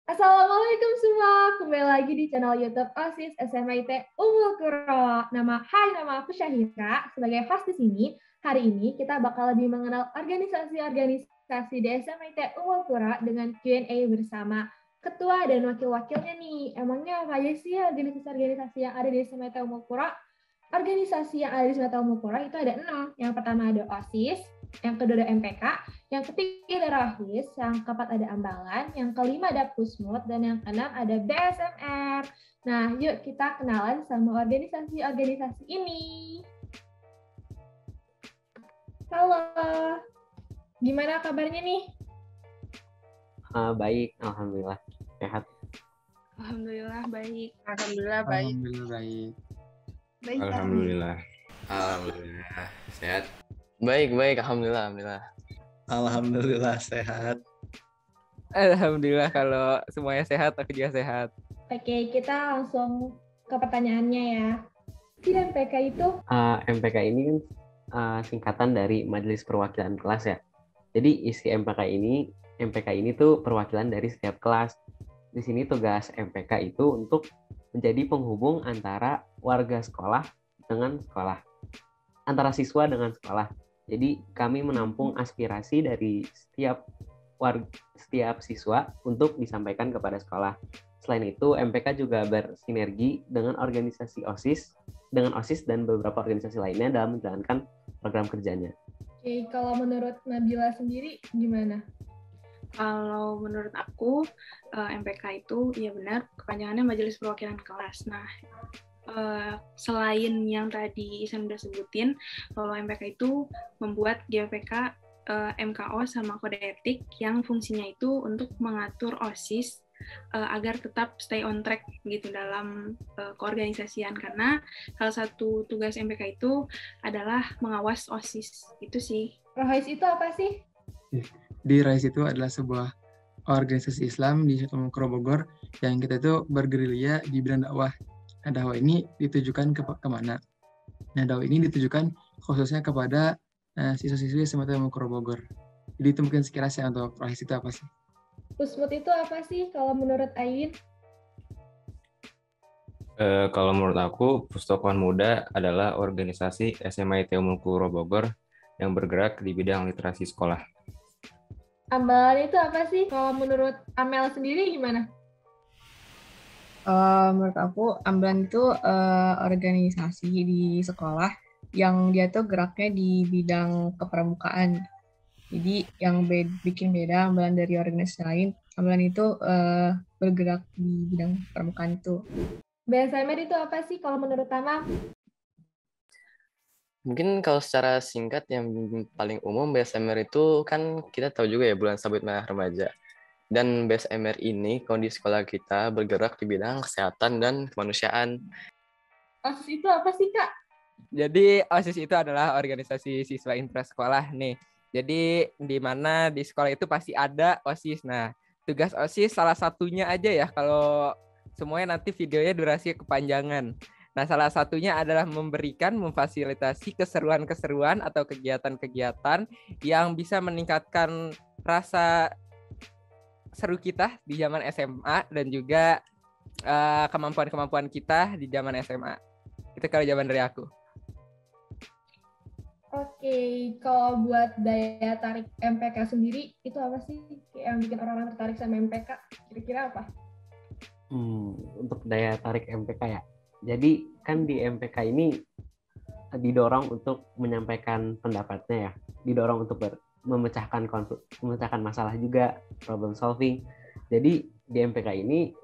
Assalamualaikum semua, kembali lagi di channel YouTube OSIS SMIT Ummul Qura. Nama aku Syahira, sebagai host di sini. Hari ini kita bakal lebih mengenal organisasi-organisasi di SMIT Ummul Qura dengan Q&A bersama ketua dan wakil-wakilnya nih. Emangnya apa aja sih organisasi-organisasi yang ada di SMIT Ummul Qura? Organisasi yang ada di SMIT Ummul Qura itu ada 6. Yang pertama ada OSIS, yang kedua ada MPK, yang ketiga ada Rahis, yang keempat ada Ambalan, yang kelima ada Pusmut, dan yang keenam ada BSMR. Nah, yuk kita kenalan sama organisasi-organisasi ini. Halo, gimana kabarnya nih? Baik, alhamdulillah. Sehat. Alhamdulillah baik. Alhamdulillah baik. Alhamdulillah baik. Baik. Alhamdulillah. Alhamdulillah sehat. Baik, alhamdulillah. Alhamdulillah sehat. Alhamdulillah kalau semuanya sehat, aku juga sehat. Oke, kita langsung ke pertanyaannya ya. Si MPK itu? MPK ini kan singkatan dari Majelis Perwakilan Kelas ya. Jadi isi MPK ini tuh perwakilan dari setiap kelas. Di sini tugas MPK itu untuk menjadi penghubung antara warga sekolah dengan sekolah, antara siswa dengan sekolah. Jadi kami menampung aspirasi dari setiap siswa untuk disampaikan kepada sekolah. Selain itu, MPK juga bersinergi dengan organisasi OSIS, dan beberapa organisasi lainnya dalam menjalankan program kerjanya. Oke, kalau menurut Nabila sendiri gimana? Kalau menurut aku, MPK itu ya benar kepanjangannya Majelis Perwakilan Kelas. Nah, selain yang tadi Isan udah sebutin, kalau MPK itu membuat GPK, MKO sama kode etik yang fungsinya itu untuk mengatur OSIS agar tetap stay on track gitu dalam keorganisasian, karena salah satu tugas MPK itu adalah mengawas OSIS. Itu sih. Rahis itu apa sih? Di RAIS itu adalah sebuah organisasi Islam di Ummul Qura Bogor yang kita itu bergerilya di bidang dakwah. Nah, dakwah ini ditujukan kemana? Nah, dakwah ini ditujukan khususnya kepada siswa-siswi SMIT Ummul Qura Bogor. Jadi itu mungkin sekilas ya untuk RAIS itu apa sih? Pusmut itu apa sih kalau menurut Ayin? Kalau menurut aku, Pustakawan Muda adalah organisasi SMIT Ummul Qura Bogor yang bergerak di bidang literasi sekolah. Ambalan itu apa sih? Kalau menurut Amel sendiri gimana? Menurut aku, Ambalan itu organisasi di sekolah yang dia tuh geraknya di bidang kepramukaan. Jadi yang bikin beda Ambalan dari organisasi lain, Ambalan itu bergerak di bidang kepramukaan itu. BSMR itu apa sih kalau menurut Tama? Mungkin kalau secara singkat yang paling umum, BSMR itu kan kita tahu juga ya, Bulan Sabit Merah Remaja. Dan BSMR ini kalau di sekolah kita bergerak di bidang kesehatan dan kemanusiaan. OSIS itu apa sih, Kak? Jadi OSIS itu adalah organisasi siswa intrasekolah nih. Jadi di mana di sekolah itu pasti ada OSIS. Nah, tugas OSIS salah satunya aja ya, kalau semuanya nanti videonya durasinya kepanjangan. Nah, salah satunya adalah memfasilitasi keseruan-keseruan atau kegiatan-kegiatan yang bisa meningkatkan rasa seru kita di zaman SMA dan juga kemampuan-kemampuan kita di zaman SMA. Itu kalau jawaban dari aku. Oke, kalau buat daya tarik MPK sendiri, itu apa sih yang bikin orang-orang tertarik sama MPK? Kira-kira apa? Untuk daya tarik MPK ya. Jadi kan di MPK ini didorong untuk menyampaikan pendapatnya ya, didorong untuk memecahkan masalah juga, problem solving. Jadi di MPK ini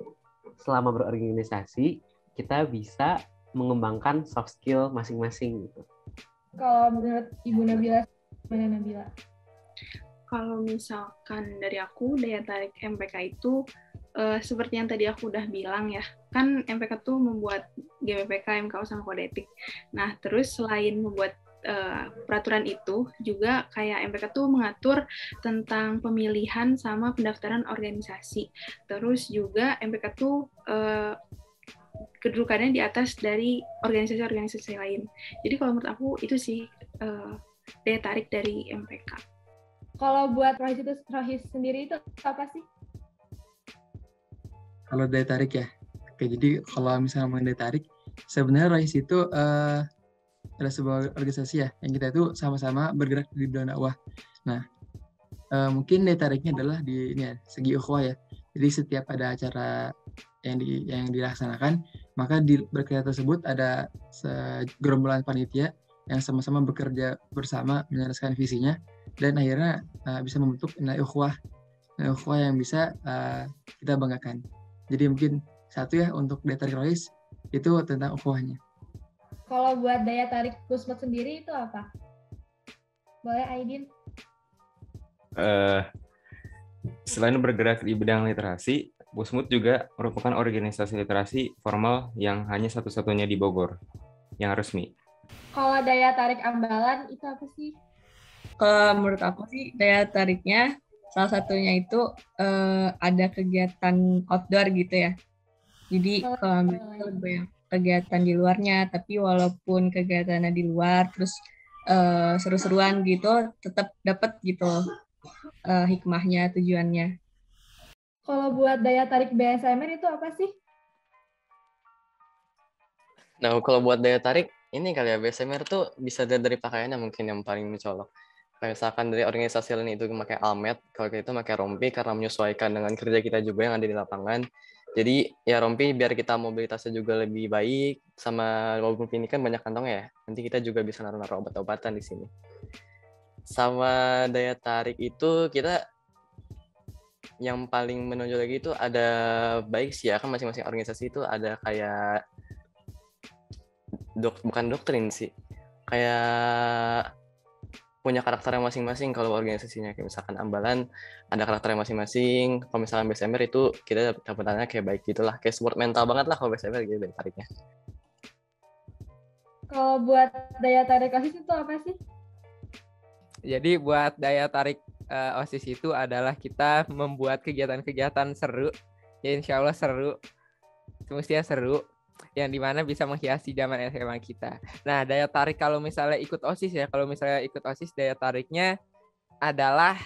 selama berorganisasi kita bisa mengembangkan soft skill masing-masing gitu. Kalau menurut Ibu Nabila, gimana Nabila? Kalau misalkan dari aku, daya tarik MPK itu seperti yang tadi aku udah bilang ya, kan MPK tuh membuat GPPK, MKO, sama kode etik. Nah, terus selain membuat peraturan itu, juga kayak MPK tuh mengatur tentang pemilihan sama pendaftaran organisasi. Terus juga MPK tuh kedudukannya di atas dari organisasi-organisasi lain. Jadi kalau menurut aku itu sih daya tarik dari MPK. Kalau buat Rohis sendiri itu apa sih? Kalau daya tarik ya. Oke, jadi kalau misalnya ngomongin daya tarik, sebenarnya RISE itu adalah sebuah organisasi ya, yang kita itu sama-sama bergerak di bidang dakwah. Nah, mungkin daya tariknya adalah di ini ya, segi ukhuwah ya. Jadi setiap ada acara yang dilaksanakan, maka di berkegiatan tersebut ada segerombolan panitia yang sama-sama bekerja bersama menyelesaikan visinya, dan akhirnya bisa membentuk nilai ukhuwah yang bisa kita banggakan. Jadi mungkin satu ya untuk daya tarik RISE itu tentang ukhuwahnya. Kalau buat daya tarik Kusmut sendiri itu apa? Boleh Aidin? Selain bergerak di bidang literasi, Busmut juga merupakan organisasi literasi formal yang hanya satu-satunya di Bogor, yang resmi. Kalau daya tarik Ambalan itu apa sih? Menurut aku sih daya tariknya salah satunya itu ada kegiatan outdoor gitu ya. Jadi kalau lebih banyak kegiatan di luarnya, tapi walaupun kegiatannya di luar terus seru-seruan gitu, tetap dapat gitu hikmahnya, tujuannya. Kalau buat daya tarik BSMR itu apa sih? Nah, kalau buat daya tarik, ini kali ya, BSMR tuh bisa dari pakaiannya mungkin yang paling mencolok. Kayak misalkan dari organisasi lain itu memakai almet, kalau kita pakai rompi karena menyesuaikan dengan kerja kita juga yang ada di lapangan. Jadi ya rompi biar kita mobilitasnya juga lebih baik, sama rompi ini kan banyak kantong ya, nanti kita juga bisa naruh-naruh obat-obatan di sini. Sama daya tarik itu kita yang paling menonjol lagi itu ada baik sih ya, kan masing-masing organisasi itu ada kayak bukan doktrin sih, kayak punya karakternya masing-masing. Kalau organisasinya kayak misalkan Ambalan ada karakternya masing-masing, kalau misalkan BSMR itu kita dapatannya kayak baik gitulah, kayak support mental banget lah kalau BSMR gitu daya tariknya. Kalau buat daya tarik OSIS itu apa sih? Jadi buat daya tarik OSIS itu adalah kita membuat kegiatan-kegiatan seru, ya insya Allah seru, semestinya seru, yang dimana bisa menghiasi zaman SMA kita. Nah, daya tarik kalau misalnya ikut OSIS ya, kalau misalnya ikut OSIS daya tariknya adalah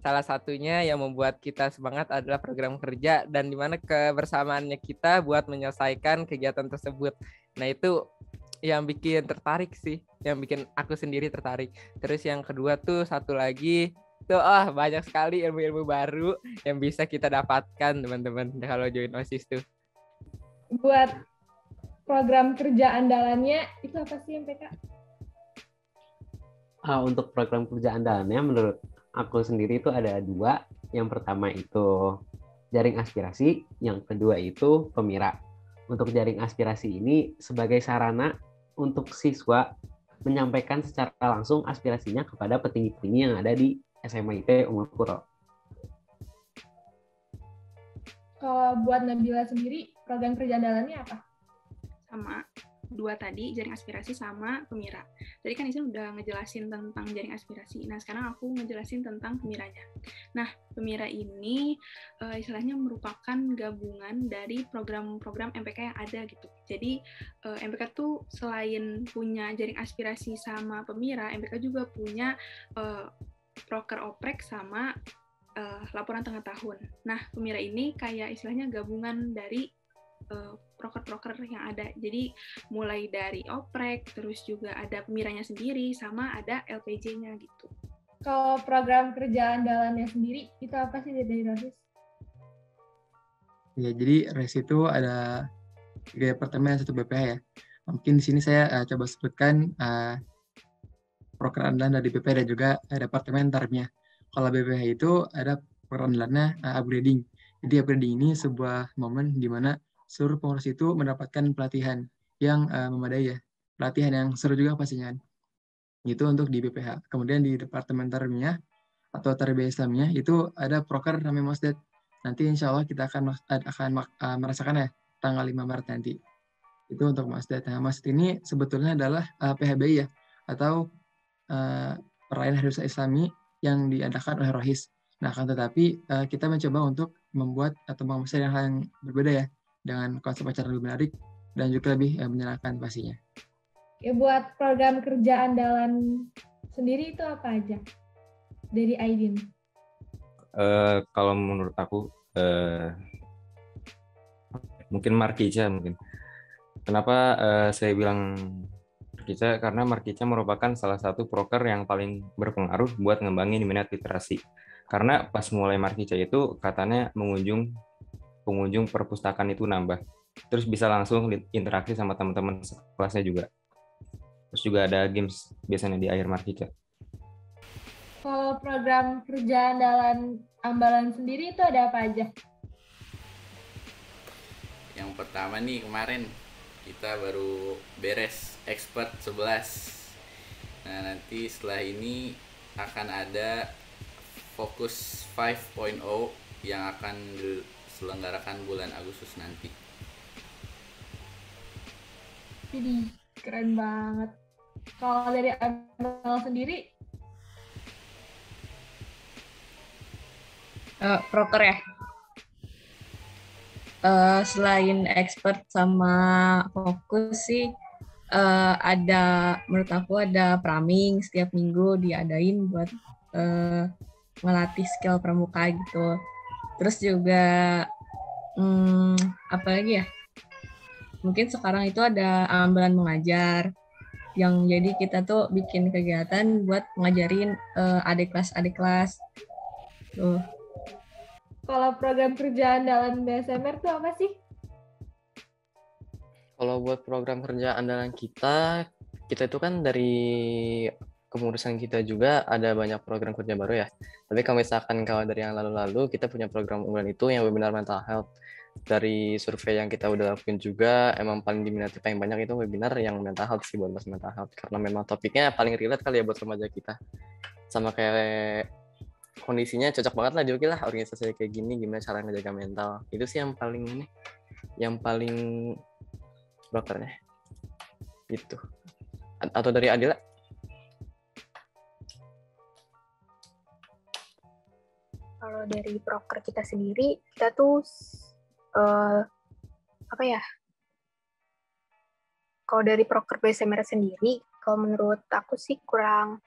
salah satunya yang membuat kita semangat adalah program kerja, dan dimana kebersamaannya kita buat menyelesaikan kegiatan tersebut. Nah, itu yang bikin tertarik sih, yang bikin aku sendiri tertarik. Terus yang kedua tuh satu lagi tuh banyak sekali ilmu-ilmu baru yang bisa kita dapatkan teman-teman kalau join OSIS tuh. Buat program kerja andalannya itu apa sih MPK? Untuk program kerja andalannya menurut aku sendiri itu ada 2. Yang pertama itu jaring aspirasi, yang kedua itu Pemira. Untuk jaring aspirasi ini sebagai sarana untuk siswa menyampaikan secara langsung aspirasinya kepada petinggi-petinggi yang ada di SMIT Ummul Qura. Kalau buat Nabila sendiri, program kerja andalannya apa? Sama 2 tadi, jaring aspirasi sama Pemira. Tadi kan Isan udah ngejelasin tentang jaring aspirasi. Nah, sekarang aku ngejelasin tentang Pemiranya. Nah, Pemira ini istilahnya merupakan gabungan dari program-program MPK yang ada gitu. Jadi, MPK tuh selain punya jaring aspirasi sama Pemira, MPK juga punya proker oprek sama laporan tengah tahun. Nah, Pemira ini kayak istilahnya gabungan dari proker-proker yang ada. Jadi mulai dari oprek, terus juga ada Pemiranya sendiri, sama ada LPJ-nya gitu. Kalau program kerja andalannya sendiri, itu apa sih dari ROSIS? Ya, jadi RISE itu ada 3 departemen, 1 BPH ya. Mungkin di sini saya coba sebutkan program andalan dari BPH dan juga departemen tarifnya. Kalau BPH itu ada program andalannya upgrading. Jadi upgrading ini sebuah momen di mana seluruh pengurus itu mendapatkan pelatihan yang memadai ya. Pelatihan yang seru juga pastinya. Itu untuk di BPH. Kemudian di departemen tarifnya atau tarbiyah Islamnya itu ada proker namanya Masdad. Nanti insya Allah kita akan merasakan ya tanggal 5 Maret nanti. Itu untuk Masdad. Nah, Masdad ini sebetulnya adalah PHBI ya, atau perayaan Hari Besar Islami yang diadakan oleh Rohis. Nah, akan tetapi kita mencoba untuk membuat atau mengemas hal yang berbeda ya, dengan konsep acara lebih menarik dan juga lebih menyenangkan pastinya. Ya, buat program kerja andalan sendiri itu apa aja? Dari Aidin. Kalau menurut aku mungkin Markica mungkin. Kenapa saya bilang Markica? Karena Markica merupakan salah satu proker yang paling berpengaruh buat ngembangin minat literasi. Karena pas mulai Markica itu katanya pengunjung perpustakaan itu nambah. Terus bisa langsung interaksi sama teman-teman kelasnya juga. Terus juga ada games biasanya di akhir Markica. Kalau program kerja andalan Ambalan sendiri itu ada apa aja? Yang pertama nih kemarin kita baru beres expert 11. Nah, nanti setelah ini akan ada fokus 5.0 yang akan diselenggarakan bulan Agustus nanti. Ini keren banget. Kalau dari Amel sendiri, proker ya. Selain expert sama fokus sih, ada menurut aku ada praming setiap minggu diadain buat melatih skill pramuka gitu. Terus juga apa lagi ya? Mungkin sekarang itu ada ambalan mengajar yang jadi kita tuh bikin kegiatan buat ngajarin adik kelas tuh. kalau program kerja andalan BSMR itu apa sih? Kalau buat program kerja andalan kita itu kan dari kepengurusan kita juga ada banyak program kerja baru ya. Tapi kalau misalkan dari yang lalu-lalu, kita punya program unggulan itu yang webinar mental health. Dari survei yang kita udah lakuin juga, emang paling diminati paling banyak itu webinar yang mental health sih, buat bahas mental health. Karena memang topiknya paling relate kali ya buat remaja kita. Sama kayak kondisinya cocok banget lah juga lah, organisasi kayak gini, gimana cara ngejaga mental. Itu sih yang paling brokernya. Gitu. Atau dari Adila? Kalau dari proker kita sendiri, kita tuh apa ya? Kalau dari proker BSMR sendiri, kalau menurut aku sih kurang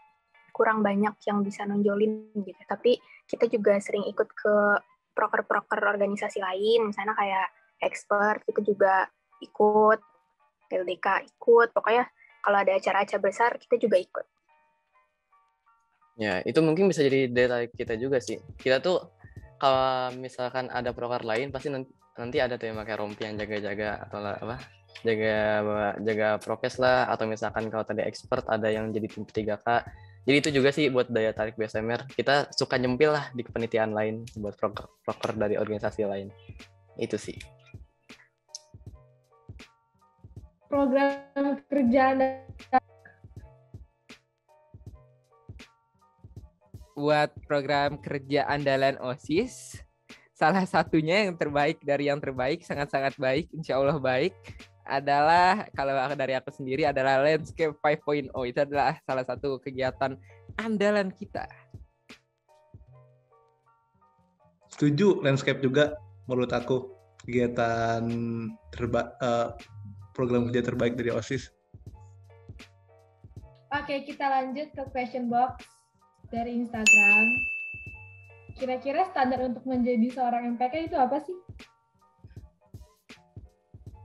banyak yang bisa nonjolin gitu. Tapi kita juga sering ikut ke proker-proker organisasi lain, misalnya kayak expert, kita juga ikut, LDK ikut, pokoknya kalau ada acara-acara besar kita juga ikut. Ya, itu mungkin bisa jadi daya tarik kita juga sih. Kita tuh kalau misalkan ada proker lain pasti nanti ada tuh yang pakai rompi yang jaga-jaga atau apa? Jaga prokes lah, atau misalkan kalau tadi expert ada yang jadi tim 3K. Jadi itu juga sih buat daya tarik BSMR. Kita suka nyempil lah di kepanitiaan lain buat proker dari organisasi lain. Itu sih. Program kerja buat program kerja andalan OSIS, salah satunya yang terbaik dari yang terbaik, sangat-sangat baik, insya Allah baik, adalah kalau dari aku sendiri adalah Landscape 5.0. Itu adalah salah satu kegiatan andalan kita. Setuju, Landscape juga menurut aku kegiatan program kerja terbaik dari OSIS. Oke, kita lanjut ke question box dari Instagram. Kira-kira standar untuk menjadi seorang MPK itu apa sih?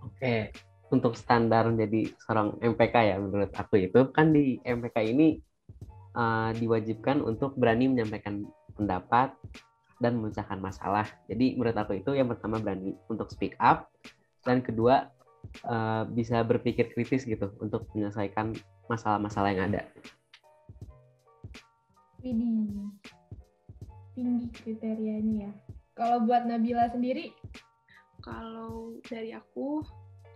Oke, untuk standar menjadi seorang MPK ya menurut aku itu kan di MPK ini diwajibkan untuk berani menyampaikan pendapat dan memecahkan masalah. Jadi menurut aku itu yang pertama berani untuk speak up, dan kedua bisa berpikir kritis gitu untuk menyelesaikan masalah-masalah yang ada. Widih, tinggi kriterianya ya. Kalau buat Nabila sendiri? Kalau dari aku,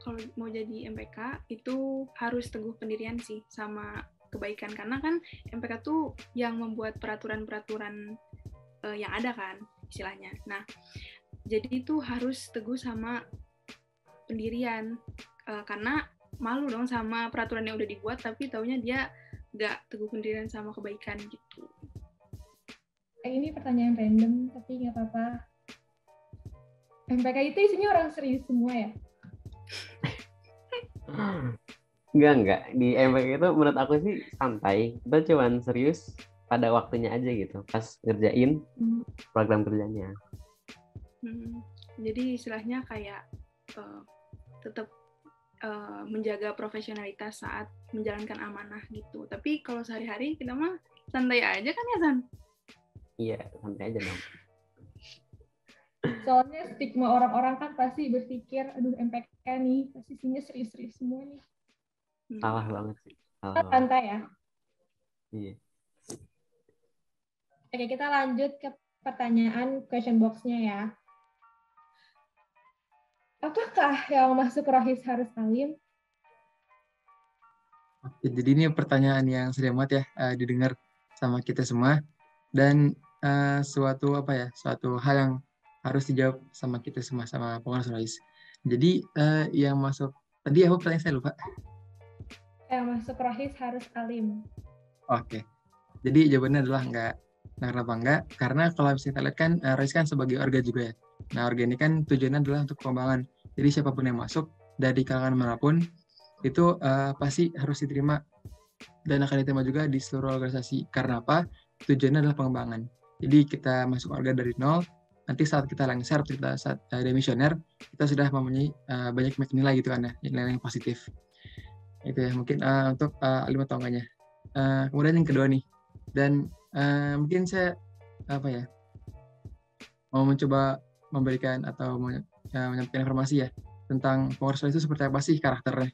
kalau mau jadi MPK itu harus teguh pendirian sih sama kebaikan. Karena kan MPK tuh yang membuat peraturan-peraturan yang ada kan istilahnya. Nah, jadi itu harus teguh sama pendirian. Karena malu dong sama peraturan yang udah dibuat, tapi taunya dia nggak teguh pendirian sama kebaikan gitu. Ini pertanyaan random, tapi nggak apa-apa. MPK itu isinya orang serius semua ya? Enggak. Di MPK itu menurut aku sih santai. Kita cuman serius pada waktunya aja gitu. Pas ngerjain program kerjanya. Jadi istilahnya kayak tetap menjaga profesionalitas saat menjalankan amanah gitu. Tapi kalau sehari-hari kita mah santai aja kan ya, San? Iya, santai aja dong. Soalnya stigma orang-orang kan pasti berpikir, aduh MPK nih, pasti isinya serius-serius semua nih. Salah banget sih. Salah banget. Santai ya. Iya. Oke, kita lanjut ke pertanyaan question box-nya ya. Apakah yang masuk rohis harus alim? Oke, jadi ini pertanyaan yang sering banget ya didengar sama kita semua, dan suatu hal yang harus dijawab sama kita semua, sama pengurus rohis. Jadi yang masuk tadi apa pertanyaan saya lupa. Yang masuk rohis harus alim. Oke, jadi jawabannya adalah enggak. Nah, kenapa enggak? Karena kalau misalnya kita lihat kan rohis kan sebagai orga juga ya. Nah, orga ini kan tujuannya adalah untuk pengembangan. Jadi siapapun yang masuk dari kalangan manapun itu pasti harus diterima dan akan diterima juga di seluruh organisasi. Karena apa? Tujuannya adalah pengembangan. Jadi kita masuk orga dari nol, nanti saat kita lengser, saat demisioner, kita sudah mempunyai banyak nilai gitu kan ya, nilai yang positif. Itu ya mungkin untuk alim atau enggaknya. Kemudian yang kedua nih, dan mungkin saya mau mencoba memberikan atau menyampaikan informasi ya tentang pengurus rohis itu seperti apa sih karakternya.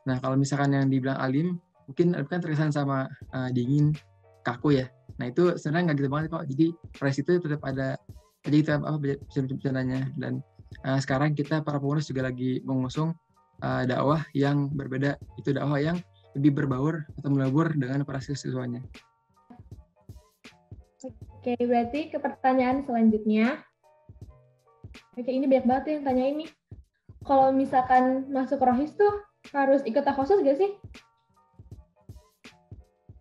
Nah, kalau misalkan yang dibilang alim, mungkin kan terkesan sama dingin, kaku ya. Nah, itu sebenarnya nggak gitu banget kok. Jadi rohis itu tetap ada aja kita bercandanya. Dan sekarang kita para pengurus juga lagi mengusung dakwah yang berbeda. Itu dakwah yang lebih berbaur atau melebur dengan para siswanya. Oke, berarti ke pertanyaan selanjutnya. Oke, ini banyak banget yang tanya ini. Kalau misalkan masuk rohis tuh harus ikut takhusus gak sih?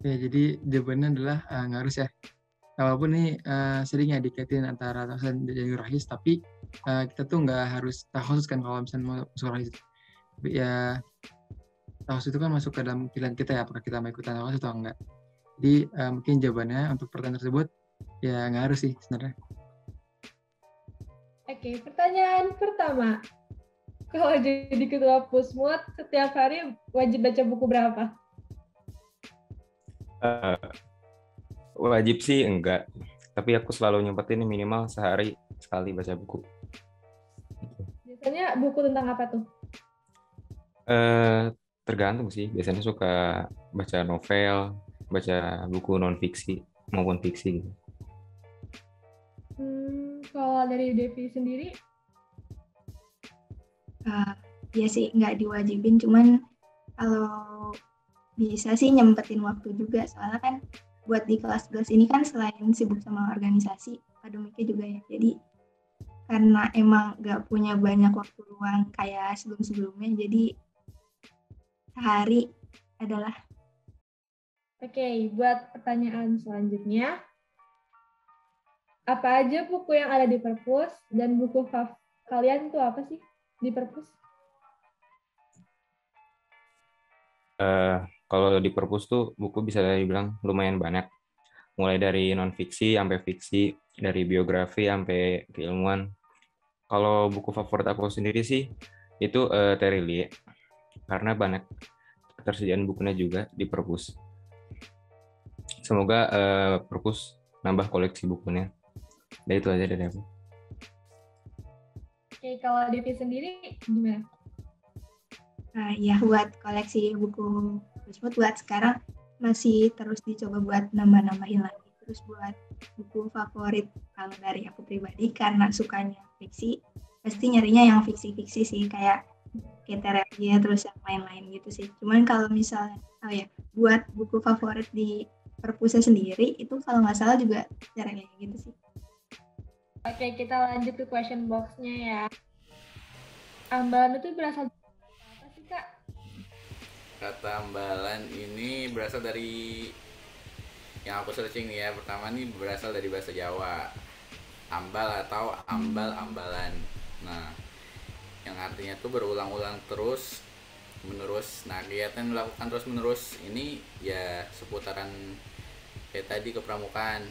Ya, jadi jawabannya adalah nggak harus ya. Walaupun ini sering ya dikaitin antara takhusus dan rohis, tapi kita tuh nggak harus takhusus kan kalau misalnya masuk rohis. Ya, takhusus itu kan masuk ke dalam pilihan kita ya, apakah kita mau ikutan takhusus atau enggak. Jadi mungkin jawabannya untuk pertanyaan tersebut ya nggak harus sih sebenarnya. Oke, pertanyaan pertama. Kalau jadi ketua Pusmut, setiap hari wajib baca buku berapa? Wajib sih enggak, tapi aku selalu nyempetin minimal sehari sekali baca buku. Biasanya buku tentang apa tuh? Tergantung sih, biasanya suka baca novel, baca buku non fiksi maupun fiksi gitu. Kalau dari Devi sendiri? Ya sih nggak diwajibin, cuman kalau bisa sih nyempetin waktu juga, soalnya kan buat di kelas-kelas ini kan selain sibuk sama organisasi, akademiknya juga ya, jadi karena emang nggak punya banyak waktu luang kayak sebelum-sebelumnya, jadi sehari adalah. Oke, buat pertanyaan selanjutnya, apa aja buku yang ada di perpus dan buku kalian itu apa sih di perpus? Kalau di perpus tuh buku bisa dibilang lumayan banyak, mulai dari non fiksi sampai fiksi, dari biografi sampai keilmuan. Kalau buku favorit aku sendiri sih itu Terry Lee, karena banyak ketersediaan bukunya juga di perpus. Semoga perpus nambah koleksi bukunya. Dan itu aja dari aku. Oke, kalau Devi sendiri gimana? Ya buat koleksi buku Pusmut buat sekarang masih terus dicoba buat nambah-nambahin lagi. Terus buat buku favorit kalau dari aku pribadi karena sukanya fiksi, pasti nyarinya yang fiksi-fiksi sih, kayak Keterelia terus yang lain-lain gitu sih. Cuman kalau misalnya buat buku favorit di perpusnya sendiri itu kalau nggak salah juga Keterelia gitu sih. Oke, kita lanjut ke question box-nya ya. Ambalan itu berasal dari apa sih, Kak? Kata ambalan ini berasal dari yang aku searching nih ya. Pertama nih berasal dari bahasa Jawa. Ambal atau ambal-ambalan. Nah, yang artinya tuh berulang-ulang terus menerus. Nah, kegiatan yang dilakukan terus menerus ini ya seputaran kayak tadi kepramukaan.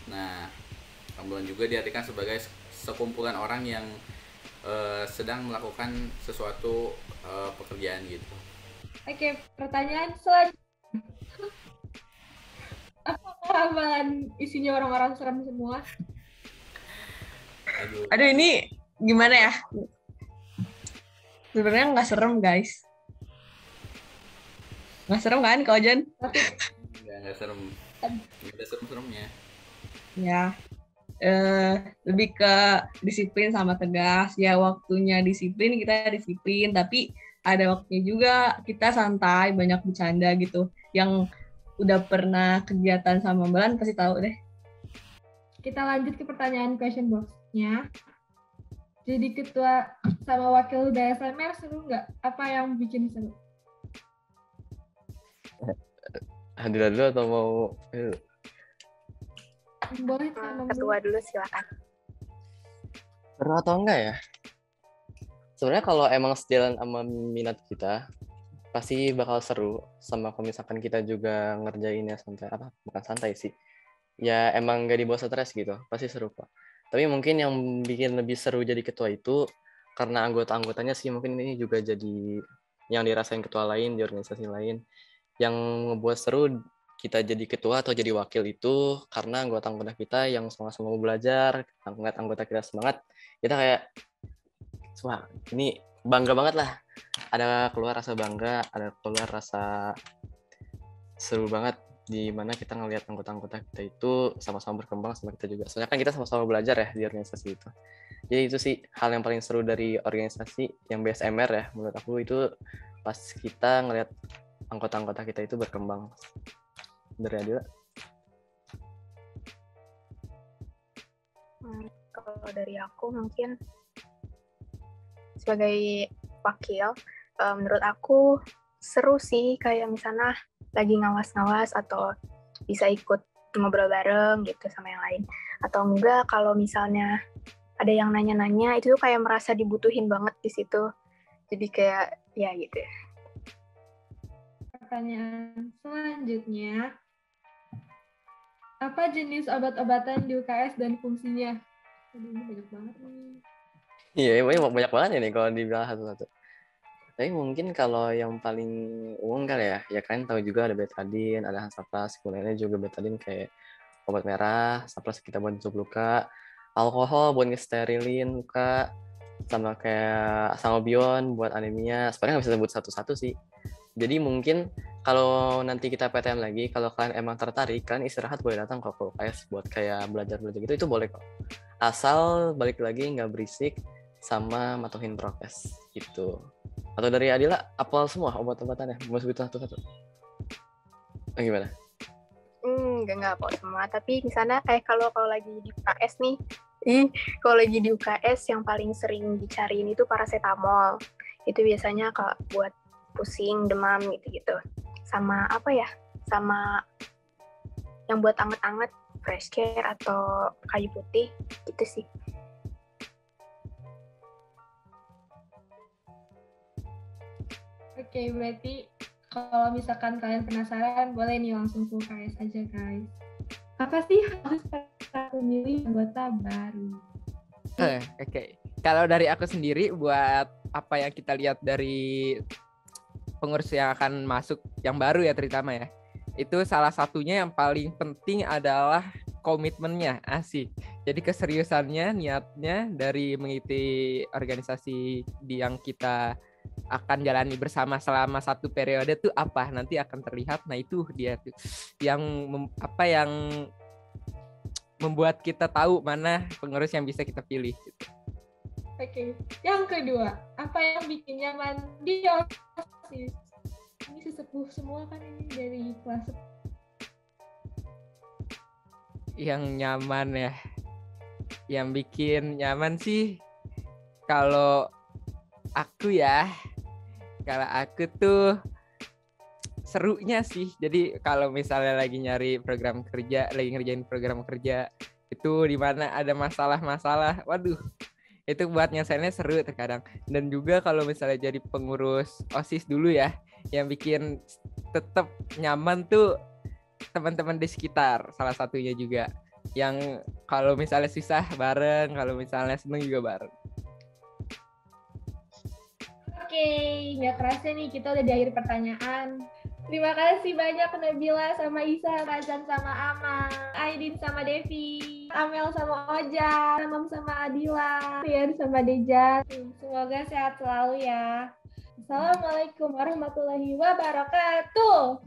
Nah, ambulan juga diartikan sebagai sekumpulan orang yang sedang melakukan sesuatu pekerjaan gitu. Oke, pertanyaan selanjutnya. Apakah ambalan isinya orang-orang serem semua? Aduh, ini gimana ya? Sebenarnya nggak serem, guys. Nggak serem kan, Kak Ojan? Nggak serem. Nggak ada serem-seremnya. Ya, lebih ke disiplin sama tegas. Ya, waktunya disiplin, kita disiplin. Tapi ada waktunya juga kita santai, banyak bercanda gitu. Yang udah pernah kegiatan sama ambalan pasti tahu deh. Kita lanjut ke pertanyaan question box-nya. Jadi ketua sama wakil BSMR seru nggak? Apa yang bikin seru? Hadira dulu atau mau? Boleh ketua dulu silakan. Seru atau enggak ya? Sebenarnya kalau emang sejalan sama minat kita, pasti bakal seru. Sama kalau misalkan kita juga ngerjainnya santai, bukan santai sih. Ya emang gak dibawa stres gitu, pasti seru Pak. Tapi mungkin yang bikin lebih seru jadi ketua itu karena anggota-anggotanya sih, mungkin ini juga jadi yang dirasain ketua lain di organisasi lain. Yang ngebuat seru kita jadi ketua atau jadi wakil itu karena anggota-anggota kita yang sama-sama mau belajar, ngeliat anggota kita semangat, kita kayak, wah ini bangga banget lah. Ada keluar rasa bangga, ada keluar rasa seru banget di mana kita ngelihat anggota-anggota kita itu sama-sama berkembang sama kita juga. Soalnya kan kita sama-sama belajar ya di organisasi itu. Jadi itu sih hal yang paling seru dari organisasi yang BSMR ya menurut aku, itu pas kita ngelihat anggota-anggota kita itu berkembang. Dari Adila? Kalau dari aku mungkin sebagai wakil, menurut aku seru sih, kayak misalnya lagi ngawas-ngawas atau bisa ikut ngobrol bareng gitu sama yang lain. Atau enggak kalau misalnya ada yang nanya-nanya, itu tuh kayak merasa dibutuhin banget di situ. Jadi kayak ya gitu. Pertanyaan selanjutnya. Apa jenis obat-obatan di UKS dan fungsinya? Aduh, ini banyak banget nih. Iya, banyak banget ya nih kalau dibilang satu-satu. Tapi mungkin kalau yang paling umum kali ya kalian tahu juga ada betadine, ada Hansaplast, kemudian juga betadine kayak obat merah, Hansaplast kita buat tutup luka, alkohol buat ngesterilin luka, sama kayak Sangobion buat anemia. Sebenarnya nggak bisa sebut satu-satu sih. Jadi mungkin kalau nanti kita PTM lagi, kalau kalian emang tertarik, kalian istirahat boleh datang ke UKS buat kayak belajar-belajar gitu, itu boleh kok. Asal balik lagi nggak berisik sama matuhin prokes gitu. Atau dari Adila, apal semua obat-obatannya? Mau sebutin satu-satu? Gimana? Enggak apal semua. Tapi misalnya kalau lagi di UKS nih, kalau lagi di UKS yang paling sering dicariin itu paracetamol. Itu biasanya kalau buat pusing, demam gitu-gitu. Sama apa ya? Sama yang buat anget-anget, fresh care atau kayu putih gitu sih. Oke, berarti kalau misalkan kalian penasaran, boleh nih langsung ke UKS aja, guys. Apa sih harus memilih anggota baru? Oke. Kalau dari aku sendiri, buat apa yang kita lihat dari pengurus yang akan masuk, yang baru ya terutama ya, itu salah satunya yang paling penting adalah komitmennya, asik. Jadi keseriusannya, niatnya dari mengikuti organisasi yang kita akan jalani bersama selama satu periode tuh apa, nanti akan terlihat. Nah itu dia tuh yang yang membuat kita tahu mana pengurus yang bisa kita pilih gitu. Oke, yang kedua, apa yang bikin nyaman di OSIS? Ini sesepuh semua kan ini dari kelas. Yang nyaman ya, yang bikin nyaman sih kalau aku tuh serunya sih. Jadi kalau misalnya lagi nyari program kerja, lagi ngerjain program kerja itu di mana ada masalah-masalah, waduh, Itu buat nyelesainnya seru terkadang. Dan juga kalau misalnya jadi pengurus OSIS dulu ya, yang bikin tetap nyaman tuh teman-teman di sekitar, salah satunya juga. Yang kalau misalnya susah bareng, kalau misalnya seneng juga bareng. Oke, nggak kerasa nih kita udah di akhir pertanyaan. Terima kasih banyak Nabila sama Isa, Razan sama Ama, Aidin sama Devi, Amel sama Oja, Amam sama Adila, Rian sama Dejan. Semoga sehat selalu ya. Assalamualaikum warahmatullahi wabarakatuh.